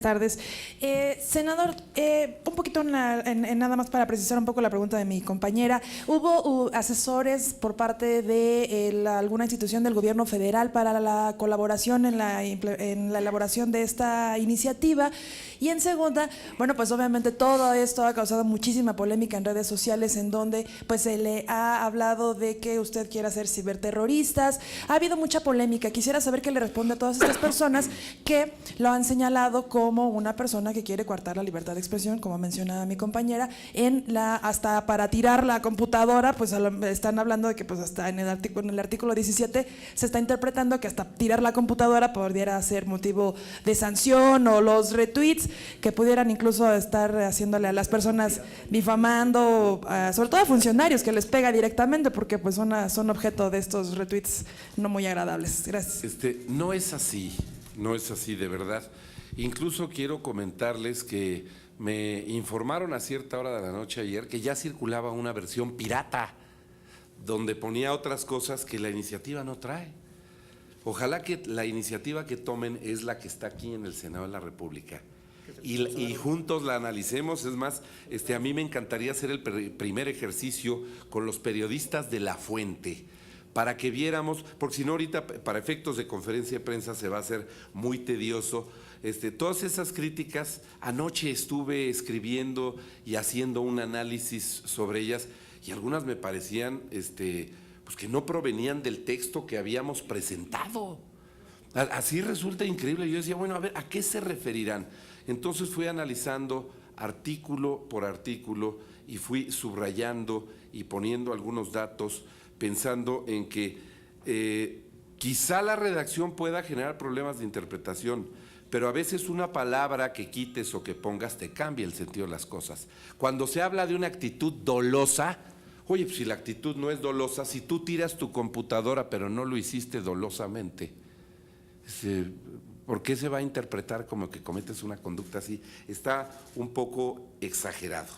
Tardes. Senador, un poquito nada más para precisar un poco la pregunta de mi compañera. ¿Hubo asesores por parte de alguna institución del gobierno federal para la colaboración en la elaboración de esta iniciativa? Y en segunda, bueno, pues obviamente todo esto ha causado muchísima polémica en redes sociales, en donde pues se le ha hablado de que usted quiere hacer ciberterroristas. Ha habido mucha polémica. Quisiera saber qué le responde a todas estas personas que lo han señalado como una persona que quiere coartar la libertad de expresión, como mencionaba mi compañera, hasta para tirar la computadora, pues están hablando de que pues hasta en el artículo 17 se está interpretando que hasta tirar la computadora pudiera ser motivo de sanción, o los retweets que pudieran incluso estar haciéndole a las personas difamando, sobre todo a funcionarios, que les pega directamente porque pues son objeto de estos retweets no muy agradables. Gracias. No es así, no es así de verdad. Incluso quiero comentarles que me informaron a cierta hora de la noche ayer que ya circulaba una versión pirata donde ponía otras cosas que la iniciativa no trae. Ojalá que la iniciativa que tomen es la que está aquí en el Senado de la República y juntos la analicemos. Es más, a mí me encantaría hacer el primer ejercicio con los periodistas de La Fuente, para que viéramos, porque si no ahorita para efectos de conferencia de prensa se va a hacer muy tedioso. Todas esas críticas, anoche estuve escribiendo y haciendo un análisis sobre ellas, y algunas me parecían pues que no provenían del texto que habíamos presentado. Así resulta increíble. Yo decía, bueno, a ver, ¿a qué se referirán? Entonces fui analizando artículo por artículo y fui subrayando y poniendo algunos datos, pensando en que quizá la redacción pueda generar problemas de interpretación, pero a veces una palabra que quites o que pongas te cambia el sentido de las cosas. Cuando se habla de una actitud dolosa, oye, pues si la actitud no es dolosa, si tú tiras tu computadora pero no lo hiciste dolosamente, ¿por qué se va a interpretar como que cometes una conducta así? Está un poco exagerado.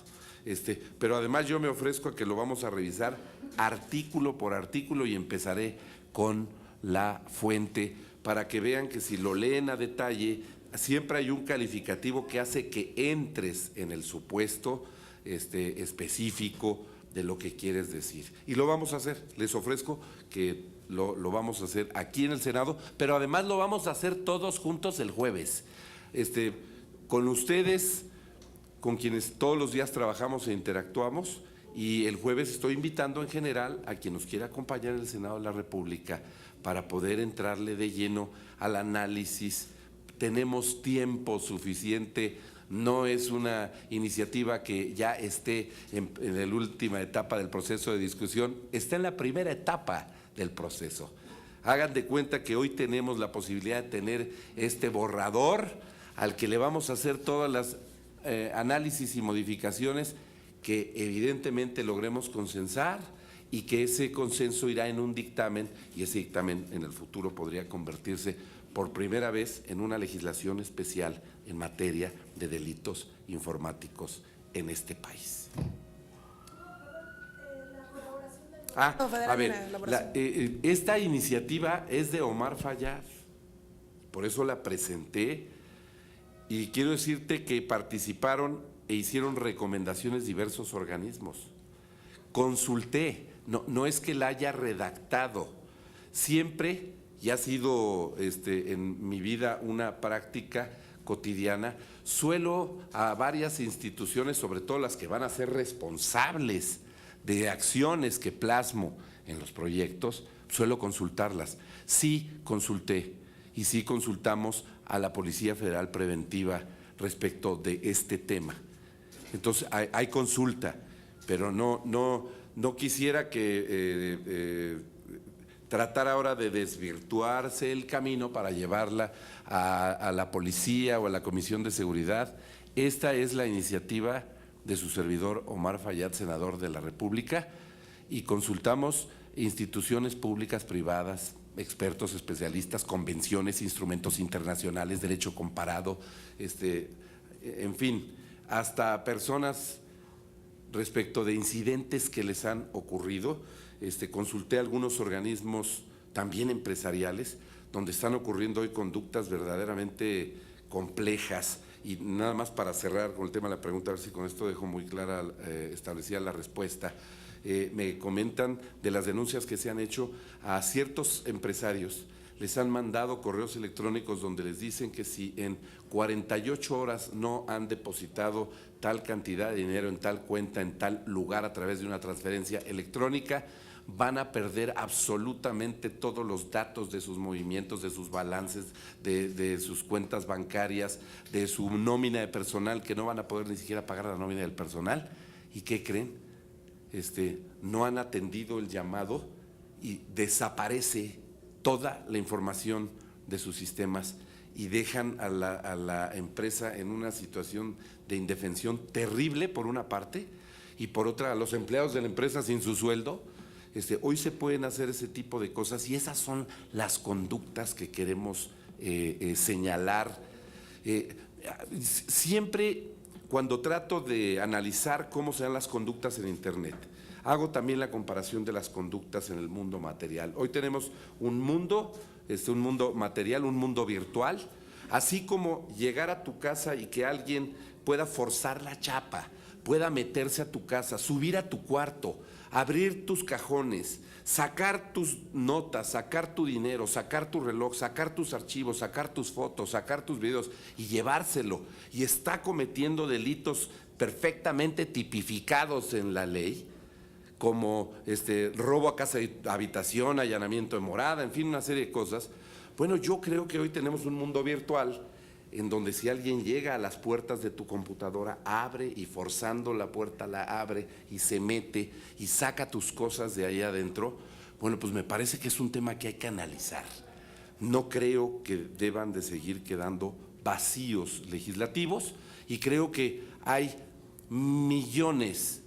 Pero además yo me ofrezco a que lo vamos a revisar artículo por artículo y empezaré con La Fuente para que vean que si lo leen a detalle, siempre hay un calificativo que hace que entres en el supuesto específico de lo que quieres decir. Y lo vamos a hacer, les ofrezco que lo vamos a hacer aquí en el Senado, pero además lo vamos a hacer todos juntos el jueves. Con ustedes, con quienes todos los días trabajamos e interactuamos, y el jueves estoy invitando en general a quien nos quiera acompañar en el Senado de la República para poder entrarle de lleno al análisis. Tenemos tiempo suficiente, no es una iniciativa que ya esté en la última etapa del proceso de discusión, está en la primera etapa del proceso. Hagan de cuenta que hoy tenemos la posibilidad de tener este borrador al que le vamos a hacer todas las análisis y modificaciones que evidentemente logremos consensar, y que ese consenso irá en un dictamen, y ese dictamen en el futuro podría convertirse por primera vez en una legislación especial en materia de delitos informáticos en este país. A ver, esta iniciativa es de Omar Fayad, por eso la presenté, y quiero decirte que participaron e hicieron recomendaciones diversos organismos. Consulté, no es que la haya redactado, siempre, y ha sido en mi vida una práctica cotidiana, suelo a varias instituciones, sobre todo las que van a ser responsables de acciones que plasmo en los proyectos, suelo consultarlas. Sí consulté, y sí consultamos a la Policía Federal Preventiva respecto de este tema. Entonces hay consulta, pero no quisiera que tratar ahora de desvirtuarse el camino para llevarla a la policía o a la Comisión de Seguridad. Esta es la iniciativa de su servidor Omar Fayad, senador de la República, y consultamos instituciones públicas, privadas, expertos, especialistas, convenciones, instrumentos internacionales, derecho comparado, en fin, hasta personas respecto de incidentes que les han ocurrido. Consulté a algunos organismos también empresariales donde están ocurriendo hoy conductas verdaderamente complejas Y nada más para cerrar con el tema de la pregunta, a ver si con esto dejo muy clara, establecida la respuesta. Me comentan de las denuncias que se han hecho a ciertos empresarios. Les han mandado correos electrónicos donde les dicen que si en 48 horas no han depositado tal cantidad de dinero en tal cuenta, en tal lugar a través de una transferencia electrónica, van a perder absolutamente todos los datos de sus movimientos, de sus balances, de sus cuentas bancarias, de su nómina de personal, que no van a poder ni siquiera pagar la nómina del personal. ¿Y qué creen? No han atendido el llamado y desaparece toda la información de sus sistemas y dejan a la empresa en una situación de indefensión terrible por una parte, y por otra a los empleados de la empresa sin su sueldo. Hoy se pueden hacer ese tipo de cosas y esas son las conductas que queremos señalar. Siempre cuando trato de analizar cómo se dan las conductas en Internet, hago también la comparación de las conductas en el mundo material. Hoy tenemos un mundo material, un mundo virtual, así como llegar a tu casa y que alguien pueda forzar la chapa, pueda meterse a tu casa, subir a tu cuarto, abrir tus cajones, sacar tus notas, sacar tu dinero, sacar tu reloj, sacar tus archivos, sacar tus fotos, sacar tus videos y llevárselo. Y está cometiendo delitos perfectamente tipificados en la ley, como robo a casa de habitación, allanamiento de morada, en fin, una serie de cosas. Bueno, yo creo que hoy tenemos un mundo virtual en donde si alguien llega a las puertas de tu computadora, abre y forzando la puerta la abre y se mete y saca tus cosas de ahí adentro. Bueno, pues me parece que es un tema que hay que analizar. No creo que deban de seguir quedando vacíos legislativos y creo que hay millones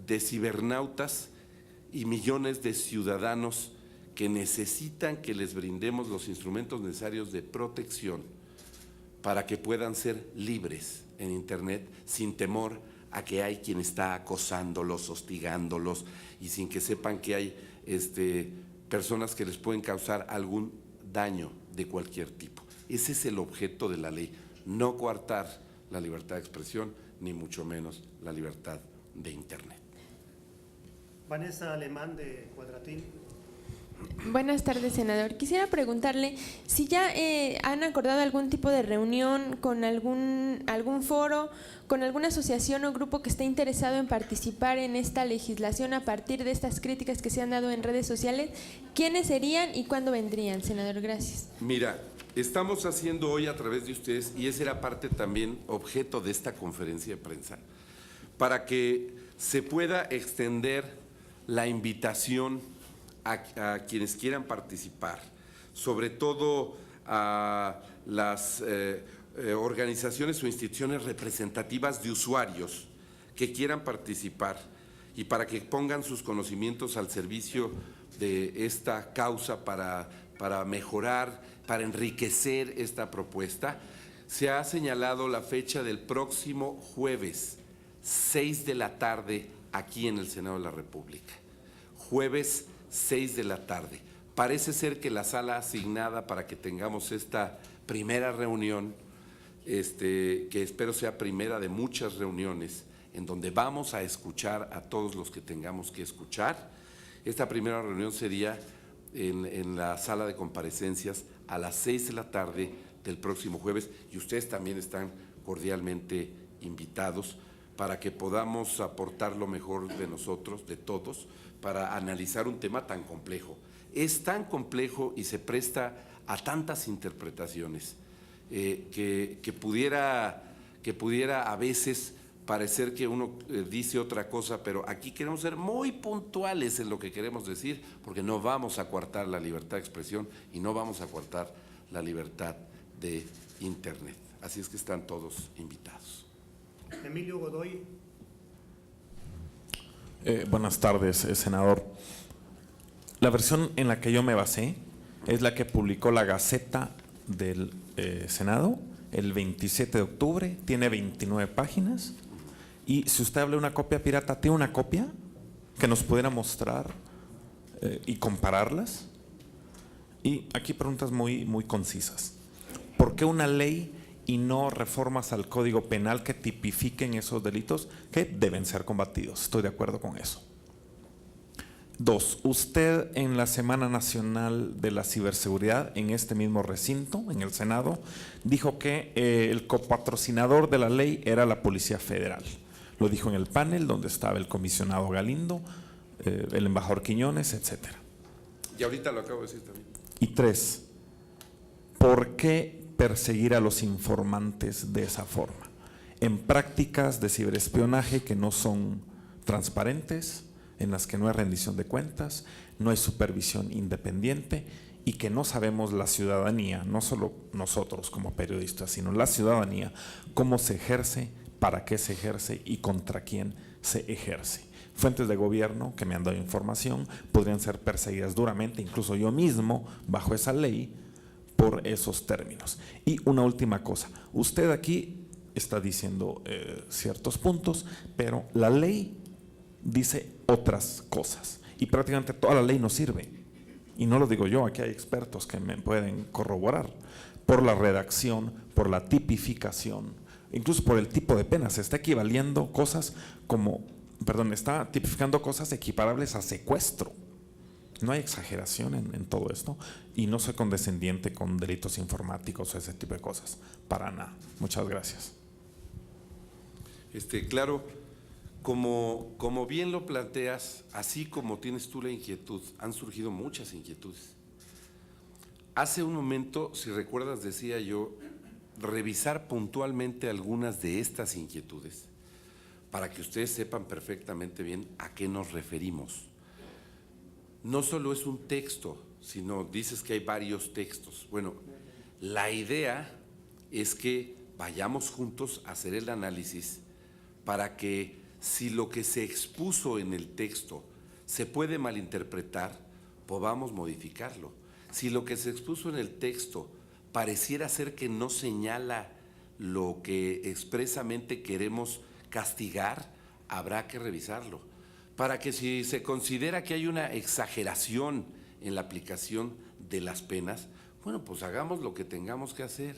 de cibernautas y millones de ciudadanos que necesitan que les brindemos los instrumentos necesarios de protección para que puedan ser libres en Internet sin temor a que hay quien está acosándolos, hostigándolos y sin que sepan que hay personas que les pueden causar algún daño de cualquier tipo. Ese es el objeto de la ley, no coartar la libertad de expresión, ni mucho menos la libertad de Internet. Vanessa Alemán, de Cuadratín. Buenas tardes, senador. Quisiera preguntarle si ya han acordado algún tipo de reunión con algún foro, con alguna asociación o grupo que esté interesado en participar en esta legislación a partir de estas críticas que se han dado en redes sociales. ¿Quiénes serían y cuándo vendrían, senador? Gracias. Mira, estamos haciendo hoy a través de ustedes, y esa era parte también objeto de esta conferencia de prensa, para que se pueda extender la invitación a quienes quieran participar, sobre todo a las organizaciones o instituciones representativas de usuarios que quieran participar y para que pongan sus conocimientos al servicio de esta causa para mejorar, para enriquecer esta propuesta. Se ha señalado la fecha del próximo jueves, 6 de la tarde, aquí en el Senado de la República. Jueves 6 de la tarde. Parece ser que la sala asignada para que tengamos esta primera reunión, que espero sea primera de muchas reuniones, en donde vamos a escuchar a todos los que tengamos que escuchar. Esta primera reunión sería en la sala de comparecencias a las 6 de la tarde del próximo jueves, y ustedes también están cordialmente invitados para que podamos aportar lo mejor de nosotros, de todos, para analizar un tema tan complejo. Es tan complejo y se presta a tantas interpretaciones que pudiera a veces parecer que uno dice otra cosa, pero aquí queremos ser muy puntuales en lo que queremos decir, porque no vamos a coartar la libertad de expresión y no vamos a coartar la libertad de Internet. Así es que están todos invitados. Emilio Godoy. Buenas tardes, senador. La versión en la que yo me basé es la que publicó la Gaceta del Senado el 27 de octubre, tiene 29 páginas, y si usted habla de una copia pirata, ¿tiene una copia que nos pudiera mostrar y compararlas? Y aquí preguntas muy concisas. ¿Por qué una ley y no reformas al Código Penal que tipifiquen esos delitos que deben ser combatidos. Estoy de acuerdo con eso. 2. Usted en la Semana Nacional de la Ciberseguridad, en este mismo recinto, en el Senado, dijo que el copatrocinador de la ley era la Policía Federal. Lo dijo en el panel donde estaba el comisionado Galindo, el embajador Quiñones, etcétera. Y ahorita lo acabo de decir también. Y 3, ¿por qué perseguir a los informantes de esa forma? En prácticas de ciberespionaje que no son transparentes, en las que no hay rendición de cuentas, no hay supervisión independiente y que no sabemos la ciudadanía, no solo nosotros como periodistas, sino la ciudadanía, cómo se ejerce, para qué se ejerce y contra quién se ejerce. Fuentes de gobierno que me han dado información podrían ser perseguidas duramente, incluso yo mismo, bajo esa ley, por esos términos. Y una última cosa, usted aquí está diciendo ciertos puntos, pero la ley dice otras cosas y prácticamente toda la ley no sirve. Y no lo digo yo, aquí hay expertos que me pueden corroborar. Por la redacción, por la tipificación, incluso por el tipo de penas, se está equivaliendo cosas como, está tipificando cosas equiparables a secuestro. No hay exageración en todo esto y no soy condescendiente con delitos informáticos o ese tipo de cosas, para nada. Muchas gracias. Claro, como bien lo planteas, así como tienes tú la inquietud, han surgido muchas inquietudes. Hace un momento, si recuerdas, decía yo, revisar puntualmente algunas de estas inquietudes para que ustedes sepan perfectamente bien a qué nos referimos. No solo es un texto, sino dices que hay varios textos. Bueno, la idea es que vayamos juntos a hacer el análisis para que si lo que se expuso en el texto se puede malinterpretar, podamos modificarlo. Si lo que se expuso en el texto pareciera ser que no señala lo que expresamente queremos castigar, habrá que revisarlo. Para que si se considera que hay una exageración en la aplicación de las penas, bueno, pues hagamos lo que tengamos que hacer.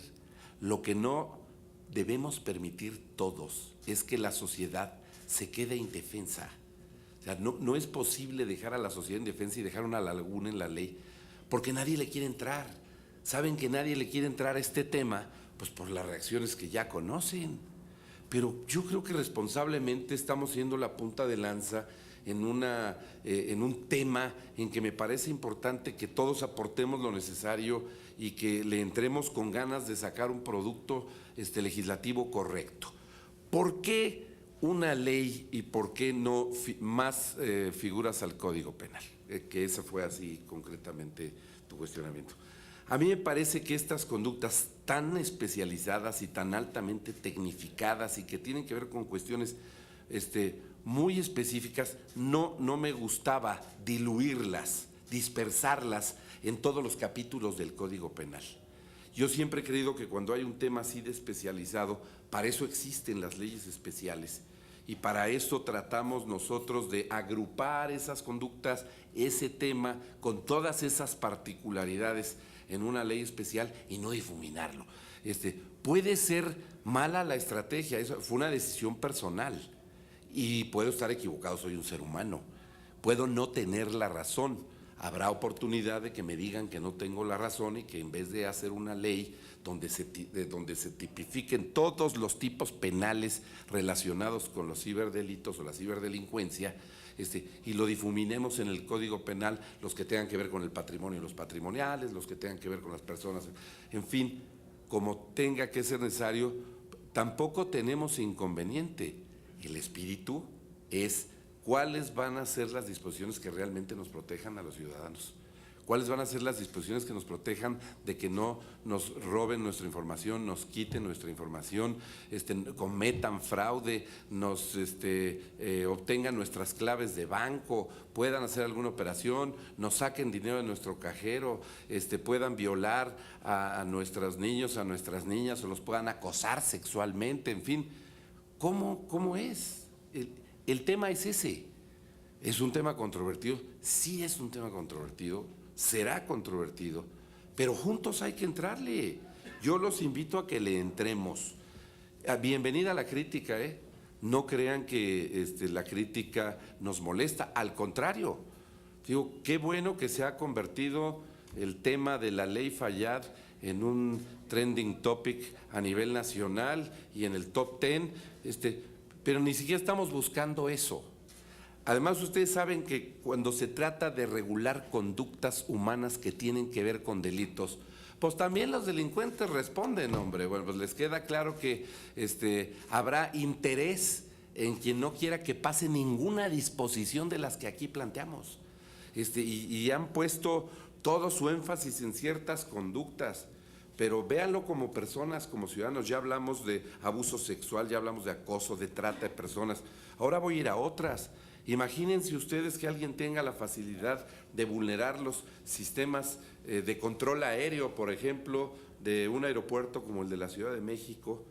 Lo que no debemos permitir todos es que la sociedad se quede indefensa. O sea, no es posible dejar a la sociedad indefensa y dejar una laguna en la ley, porque nadie le quiere entrar. Saben que nadie le quiere entrar a este tema, pues por las reacciones que ya conocen. Pero yo creo que responsablemente estamos siendo la punta de lanza en un tema en que me parece importante que todos aportemos lo necesario y que le entremos con ganas de sacar un producto legislativo correcto. ¿Por qué una ley y por qué no más figuras al Código Penal? Que ese fue así concretamente tu cuestionamiento. A mí me parece que estas conductas tan especializadas y tan altamente tecnificadas y que tienen que ver con cuestiones muy específicas, no me gustaba diluirlas, dispersarlas en todos los capítulos del Código Penal. Yo siempre he creído que cuando hay un tema así de especializado, para eso existen las leyes especiales y para eso tratamos nosotros de agrupar esas conductas, ese tema, con todas esas particularidades en una ley especial y no difuminarlo. Puede ser mala la estrategia, eso fue una decisión personal y puedo estar equivocado, soy un ser humano, puedo no tener la razón. Habrá oportunidad de que me digan que no tengo la razón y que en vez de hacer una ley donde se tipifiquen todos los tipos penales relacionados con los ciberdelitos o la ciberdelincuencia, y lo difuminemos en el Código Penal, los que tengan que ver con el patrimonio y los patrimoniales, los que tengan que ver con las personas, en fin, como tenga que ser necesario, tampoco tenemos inconveniente. El espíritu es ¿cuáles van a ser las disposiciones que realmente nos protejan a los ciudadanos? ¿Cuáles van a ser las disposiciones que nos protejan de que no nos roben nuestra información, nos quiten nuestra información, cometan fraude, nos obtengan nuestras claves de banco, puedan hacer alguna operación, nos saquen dinero de nuestro cajero, puedan violar a nuestros niños, a nuestras niñas, o los puedan acosar sexualmente, en fin? ¿Cómo es? El tema es ese. ¿Es un tema controvertido? Sí es un tema controvertido, será controvertido, pero juntos hay que entrarle. Yo los invito a que le entremos. Bienvenida a la crítica, ¿eh? No crean que la crítica nos molesta, al contrario. Digo, qué bueno que se ha convertido el tema de la ley Fayad en un trending topic a nivel nacional y en el top 10, pero ni siquiera estamos buscando eso. Además, ustedes saben que cuando se trata de regular conductas humanas que tienen que ver con delitos, pues también los delincuentes responden, hombre. Bueno, pues les queda claro que habrá interés en quien no quiera que pase ninguna disposición de las que aquí planteamos. Y han puesto todo su énfasis en ciertas conductas, pero véanlo como personas, como ciudadanos. Ya hablamos de abuso sexual, ya hablamos de acoso, de trata de personas. Ahora voy a ir a otras. Imagínense ustedes que alguien tenga la facilidad de vulnerar los sistemas de control aéreo, por ejemplo, de un aeropuerto como el de la Ciudad de México.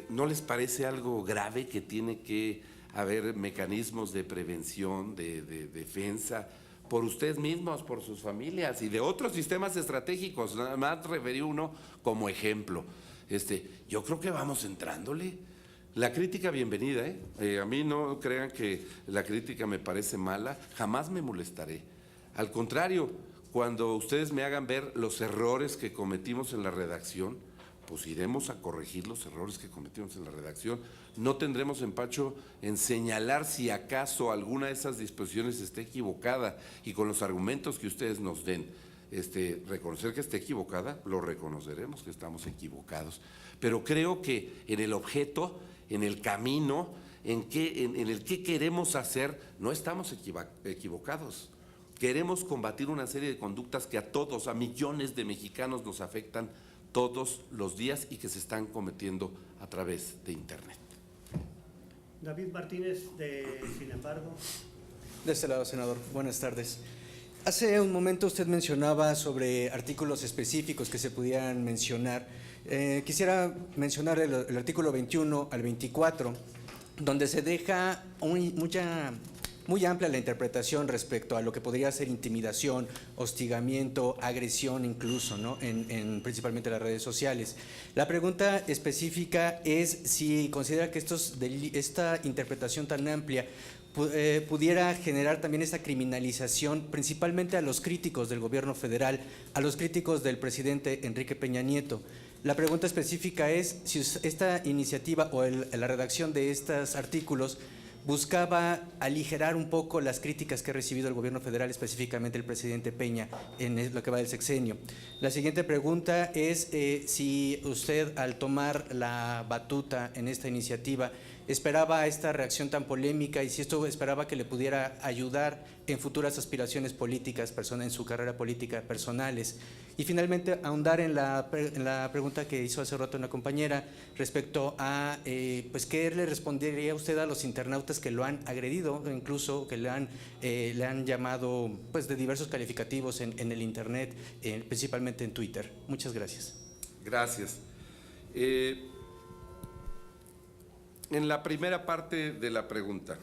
¿No les parece algo grave que tiene que haber mecanismos de prevención, de defensa, por ustedes mismos, por sus familias y de otros sistemas estratégicos? Nada más referí uno como ejemplo. Yo creo que vamos entrándole. La crítica, bienvenida, ¿eh? A mí no crean que la crítica me parece mala, jamás me molestaré. Al contrario, cuando ustedes me hagan ver los errores que cometimos en la redacción, pues iremos a corregir los errores que cometimos en la redacción. No tendremos empacho en señalar si acaso alguna de esas disposiciones esté equivocada, y con los argumentos que ustedes nos den, reconocer que esté equivocada, lo reconoceremos que estamos equivocados. Pero creo que en el objeto, en el camino, en el que queremos hacer, no estamos equivocados. Queremos combatir una serie de conductas que a todos, a millones de mexicanos nos afectan todos los días y que se están cometiendo a través de Internet. David Martínez, Sin embargo. De este lado, senador. Buenas tardes. Hace un momento usted mencionaba sobre artículos específicos que se pudieran mencionar. Quisiera mencionar el artículo 21 al 24, donde se deja muy amplia la interpretación respecto a lo que podría ser intimidación, hostigamiento, agresión incluso, ¿no? Principalmente en las redes sociales. La pregunta específica es si considera que esta interpretación tan amplia pudiera generar también esa criminalización, principalmente a los críticos del gobierno federal, a los críticos del presidente Enrique Peña Nieto. La pregunta específica es si esta iniciativa o la redacción de estos artículos buscaba aligerar un poco las críticas que ha recibido el gobierno federal, específicamente el presidente Peña, en lo que va del sexenio. La siguiente pregunta es si usted, al tomar la batuta en esta iniciativa, esperaba esta reacción tan polémica y si esto esperaba que le pudiera ayudar en futuras aspiraciones políticas, en su carrera política personales. Y finalmente, ahondar en la pregunta que hizo hace rato una compañera respecto a pues qué le respondería usted a los internautas que lo han agredido, incluso que le han llamado pues de diversos calificativos en el Internet, principalmente en Twitter. Muchas gracias. Gracias. En la primera parte de la pregunta,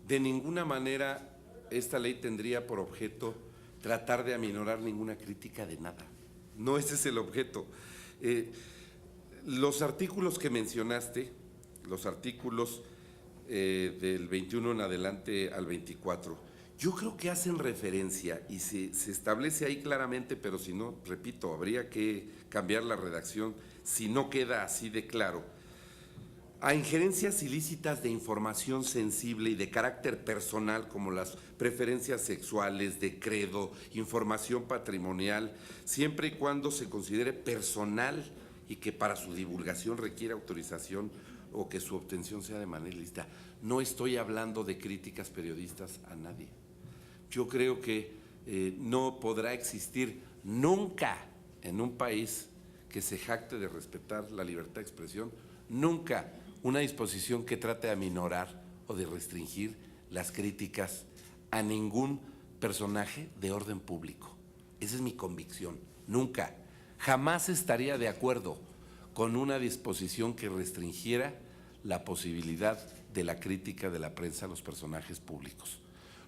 de ninguna manera esta ley tendría por objeto tratar de aminorar ninguna crítica de nada. No ese es el objeto. Los artículos que mencionaste, los artículos del 21 en adelante al 24, yo creo que hacen referencia y se establece ahí claramente, pero si no, repito, habría que cambiar la redacción si no queda así de claro, a injerencias ilícitas de información sensible y de carácter personal como las preferencias sexuales, de credo, información patrimonial, siempre y cuando se considere personal y que para su divulgación requiera autorización o que su obtención sea de manera ilícita. No estoy hablando de críticas periodistas a nadie. Yo creo que no podrá existir nunca en un país que se jacte de respetar la libertad de expresión, nunca una disposición que trate de aminorar o de restringir las críticas a ningún personaje de orden público. Esa es mi convicción. Nunca, jamás estaría de acuerdo con una disposición que restringiera la posibilidad de la crítica de la prensa a los personajes públicos.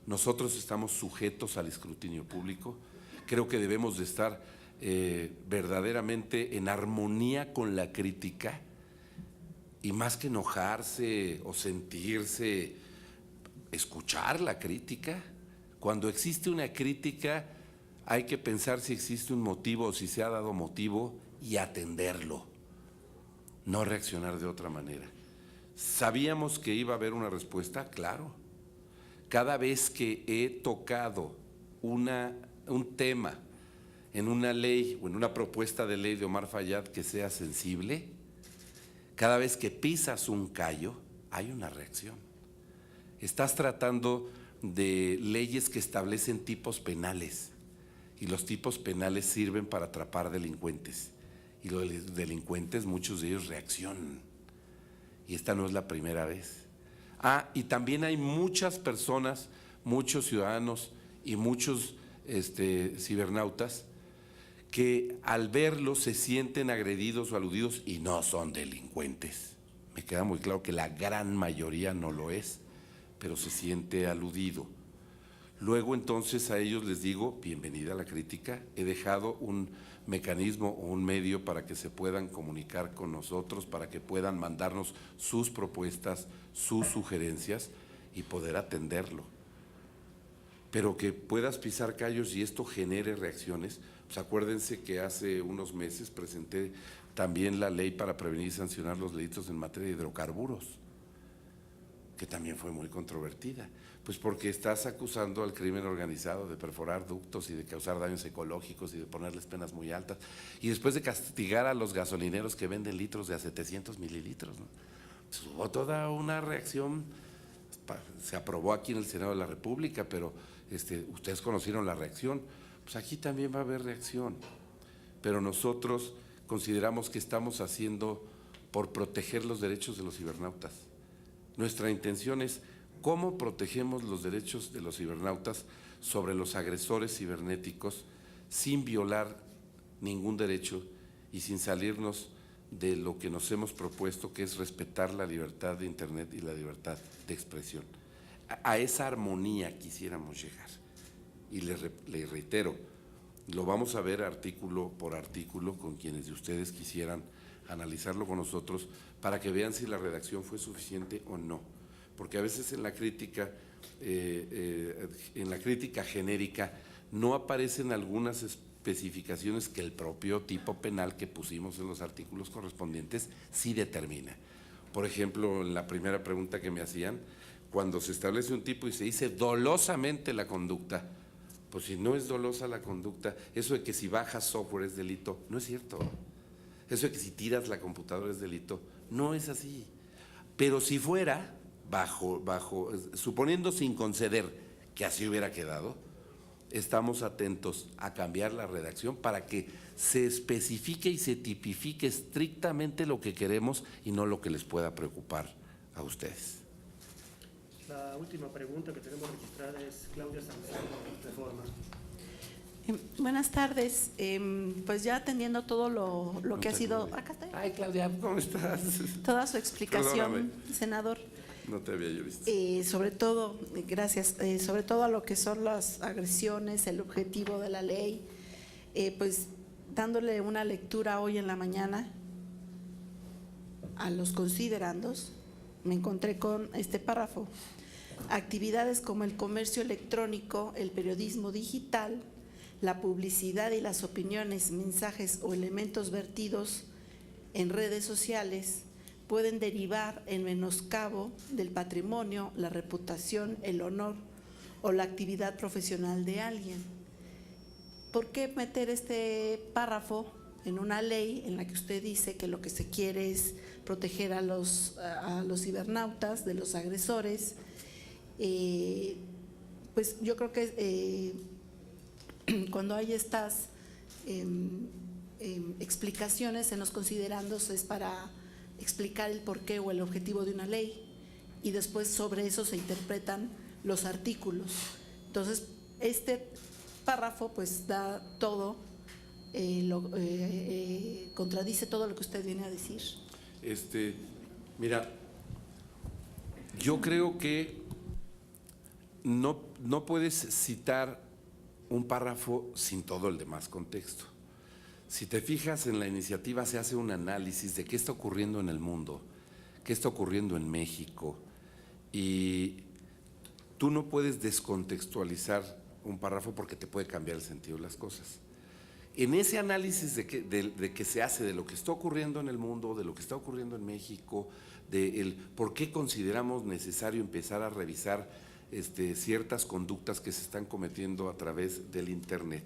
Nosotros estamos sujetos al escrutinio público. Creo que debemos de estar verdaderamente en armonía con la crítica, y más que enojarse o sentirse, escuchar la crítica. Cuando existe una crítica hay que pensar si existe un motivo o si se ha dado motivo y atenderlo, no reaccionar de otra manera. ¿Sabíamos que iba a haber una respuesta? Claro. Cada vez que he tocado un tema en una ley o en una propuesta de ley de Omar Fayad que sea sensible, cada vez que pisas un callo, hay una reacción. Estás tratando de leyes que establecen tipos penales, y los tipos penales sirven para atrapar delincuentes, y los delincuentes, muchos de ellos reaccionan, y esta no es la primera vez. Y también hay muchas personas, muchos ciudadanos y muchos cibernautas que al verlo se sienten agredidos o aludidos y no son delincuentes. Me queda muy claro que la gran mayoría no lo es, pero se siente aludido. Luego entonces a ellos les digo, bienvenida a la crítica, he dejado un mecanismo o un medio para que se puedan comunicar con nosotros, para que puedan mandarnos sus propuestas, sus sugerencias y poder atenderlo. Pero que puedas pisar callos y esto genere reacciones. Pues acuérdense que hace unos meses presenté también la ley para prevenir y sancionar los delitos en materia de hidrocarburos, que también fue muy controvertida, pues porque estás acusando al crimen organizado de perforar ductos y de causar daños ecológicos y de ponerles penas muy altas, y después de castigar a los gasolineros que venden litros de a 700 mililitros, ¿no? Pues hubo toda una reacción, se aprobó aquí en el Senado de la República, pero ustedes conocieron la reacción. Pues aquí también va a haber reacción, pero nosotros consideramos que estamos haciendo por proteger los derechos de los cibernautas. Nuestra intención es cómo protegemos los derechos de los cibernautas sobre los agresores cibernéticos sin violar ningún derecho y sin salirnos de lo que nos hemos propuesto, que es respetar la libertad de Internet y la libertad de expresión. A esa armonía quisiéramos llegar. Y le reitero, lo vamos a ver artículo por artículo con quienes de ustedes quisieran analizarlo con nosotros para que vean si la redacción fue suficiente o no. Porque a veces en la crítica genérica no aparecen algunas especificaciones que el propio tipo penal que pusimos en los artículos correspondientes sí determina. Por ejemplo, en la primera pregunta que me hacían, cuando se establece un tipo y se dice dolosamente la conducta, pues si no es dolosa la conducta, eso de que si bajas software es delito, no es cierto. Eso de que si tiras la computadora es delito, no es así. Pero si fuera, suponiendo sin conceder que así hubiera quedado, estamos atentos a cambiar la redacción para que se especifique y se tipifique estrictamente lo que queremos y no lo que les pueda preocupar a ustedes. La última pregunta que tenemos registrada es Claudia Salazar, Reforma. Buenas tardes. Pues ya atendiendo todo lo que ha sido… Acá está. Ay, Claudia, ¿cómo estás? Toda su explicación, Perdóname. Senador. No te había yo visto. Sobre todo, gracias, sobre todo a lo que son las agresiones, el objetivo de la ley, pues dándole una lectura hoy en la mañana a los considerandos, me encontré con este párrafo. Actividades como el comercio electrónico, el periodismo digital, la publicidad y las opiniones, mensajes o elementos vertidos en redes sociales pueden derivar en menoscabo del patrimonio, la reputación, el honor o la actividad profesional de alguien. ¿Por qué meter este párrafo en una ley en la que usted dice que lo que se quiere es proteger a los cibernautas de los agresores? Pues yo creo que cuando hay estas explicaciones en los considerandos es para explicar el porqué o el objetivo de una ley y después sobre eso se interpretan los artículos. Entonces, este párrafo pues da todo, contradice todo lo que usted viene a decir. Mira, yo creo que no puedes citar un párrafo sin todo el demás contexto. Si te fijas en la iniciativa, se hace un análisis de qué está ocurriendo en el mundo, qué está ocurriendo en México, y tú no puedes descontextualizar un párrafo porque te puede cambiar el sentido de las cosas. En ese análisis de que se hace de lo que está ocurriendo en el mundo, de lo que está ocurriendo en México, de por qué consideramos necesario empezar a revisar ciertas conductas que se están cometiendo a través del Internet,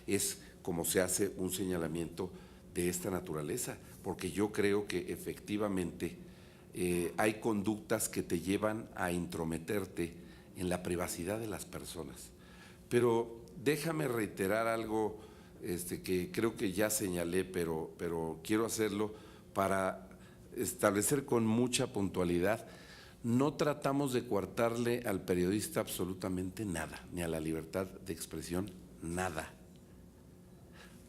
es como se hace un señalamiento de esta naturaleza, porque yo creo que efectivamente hay conductas que te llevan a intrometerte en la privacidad de las personas. Pero déjame reiterar algo que creo que ya señalé, pero quiero hacerlo para establecer con mucha puntualidad. No tratamos de coartarle al periodista absolutamente nada, ni a la libertad de expresión, nada.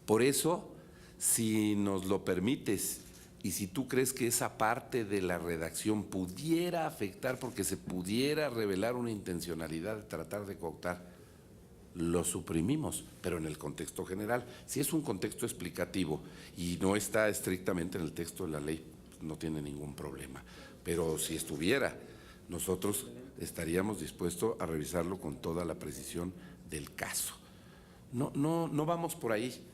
Por eso, si nos lo permites y si tú crees que esa parte de la redacción pudiera afectar porque se pudiera revelar una intencionalidad de tratar de cooptar, lo suprimimos, pero en el contexto general. Si es un contexto explicativo y no está estrictamente en el texto de la ley, no tiene ningún problema. Pero si estuviera, nosotros estaríamos dispuestos a revisarlo con toda la precisión del caso. No vamos por ahí,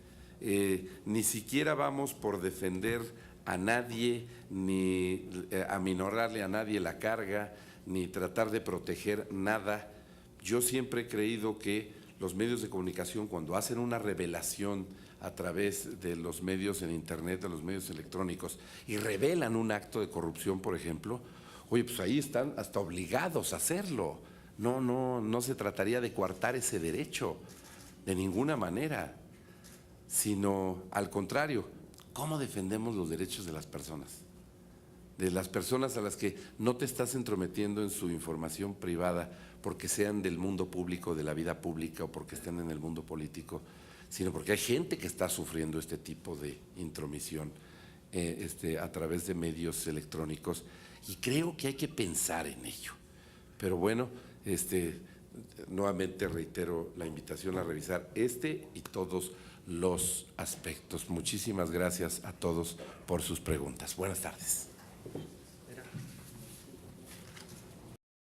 ni siquiera vamos por defender a nadie, ni aminorarle a nadie la carga, ni tratar de proteger nada. Yo siempre he creído que los medios de comunicación, cuando hacen una revelación a través de los medios en Internet, de los medios electrónicos, y revelan un acto de corrupción, por ejemplo, oye, pues ahí están hasta obligados a hacerlo. No se trataría de coartar ese derecho de ninguna manera, sino al contrario. ¿Cómo defendemos los derechos de las personas? De las personas a las que no te estás entrometiendo en su información privada porque sean del mundo público, de la vida pública, o porque estén en el mundo político, sino porque hay gente que está sufriendo este tipo de intromisión a través de medios electrónicos, y creo que hay que pensar en ello. Pero bueno, nuevamente reitero la invitación a revisar y todos los aspectos. Muchísimas gracias a todos por sus preguntas. Buenas tardes.